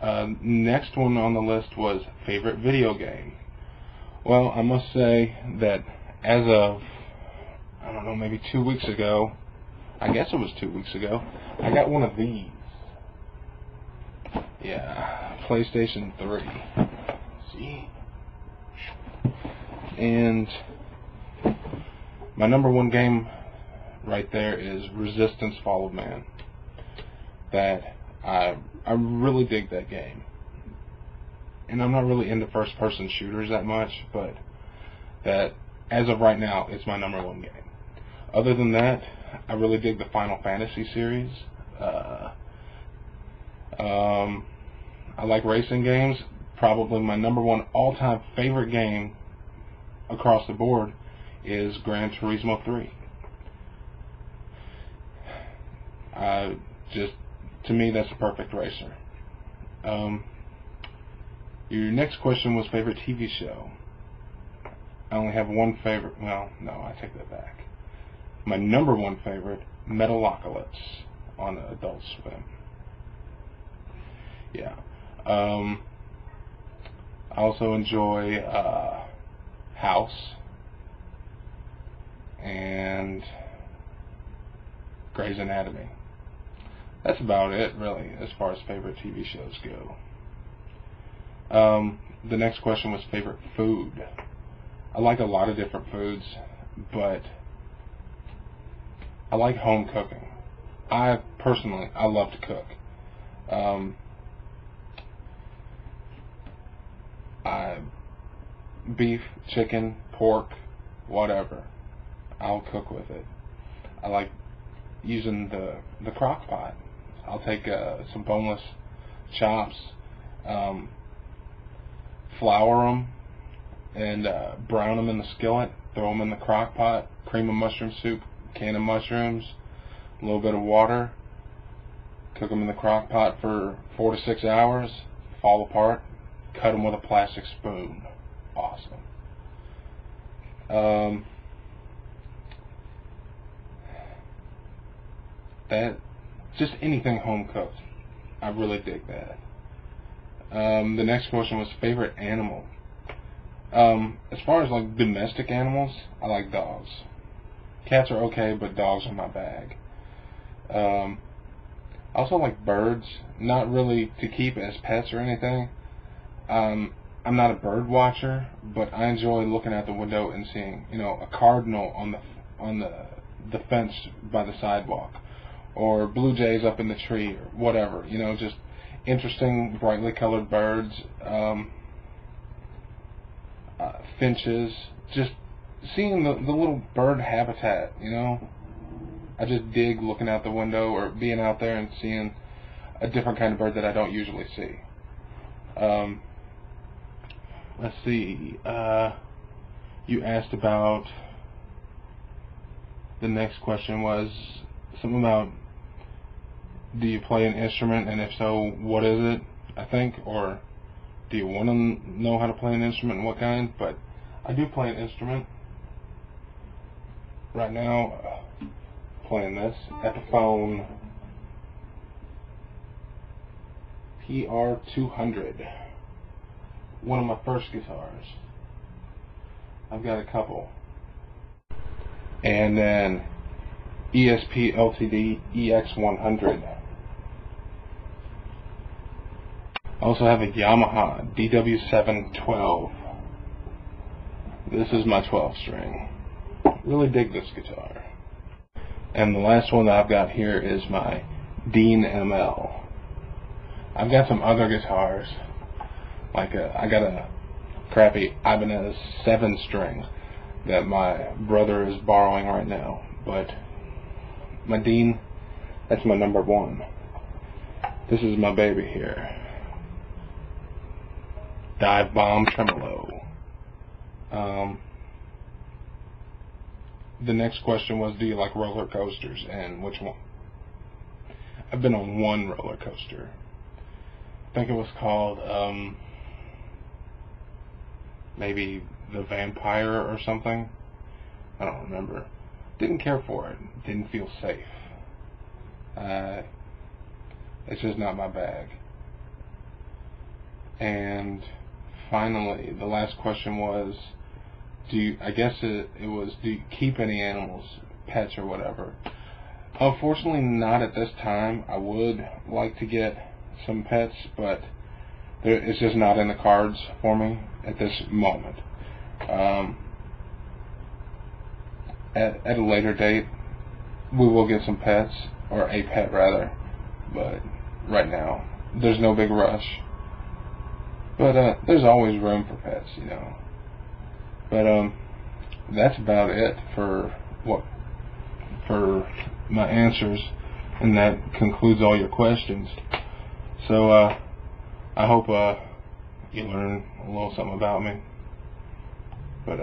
Next one on the list was favorite video game. Well, I must say that as of, I don't know, maybe 2 weeks ago, I guess it was 2 weeks ago, I got one of these. Yeah, PlayStation 3. See? And my number one game right there is Resistance: Fall of Man. That I really dig that game. And I'm not really into first-person shooters that much, but that, as of right now, it's my number one game. Other than that, I really dig the Final Fantasy series. I like racing games. Probably my number one all-time favorite game across the board is Gran Turismo 3. To me, that's a perfect racer. Your next question was favorite TV show. I only have one favorite. Well, no, I take that back. My number one favorite, Metalocalypse on Adult Swim. Yeah. I also enjoy House and Grey's Anatomy. That's about it, really, as far as favorite TV shows go. The next question was favorite food. I like a lot of different foods, but I like home cooking. I love to cook. Beef, chicken, pork, whatever. I'll cook with it. I like using the crock pot. I'll take some boneless chops, flour them, and brown them in the skillet, throw them in the crock pot, cream of mushroom soup, can of mushrooms, a little bit of water, cook them in the crock pot for 4 to 6 hours, fall apart, cut them with a plastic spoon. Awesome. Just anything home cooked. I really dig that. The next question was favorite animal. As far as like domestic animals, I like dogs. Cats are okay, but dogs are my bag. I also like birds, not really to keep as pets or anything. I'm not a bird watcher, but I enjoy looking out the window and seeing, a cardinal on the fence by the sidewalk, or blue jays up in the tree, or whatever. Just interesting, brightly colored birds, finches. Just seeing the little bird habitat. I just dig looking out the window or being out there and seeing a different kind of bird that I don't usually see. Let's see. You asked about. The next question was something about, do you play an instrument, and if so, what is it? I think, or do you want to know how to play an instrument and what kind? But I do play an instrument. Right now, playing this Epiphone PR200. One of my first guitars. I've got a couple. And then ESP LTD EX100. I also have a Yamaha DW712. This is my 12 string. Really dig this guitar. And the last one that I've got here is my Dean ML. I've got some other guitars. I got a crappy Ibanez 7 string that my brother is borrowing right now. But my Dean, that's my number one. This is my baby here. Dive Bomb Tremolo. The next question was, do you like roller coasters, and which one? I've been on one roller coaster. I think it was called maybe the Vampire or something. I don't remember. Didn't care for it. Didn't feel safe. It's just not my bag. And finally, the last question was, do you keep any animals, pets or whatever? Unfortunately, not at this time. I would like to get some pets, but it's just not in the cards for me at this moment. At a later date, we will get some pets, or a pet rather, but right now, there's no big rush. But there's always room for pets, you know. But that's about it for my answers, and that concludes all your questions. So I hope you learn a little something about me. But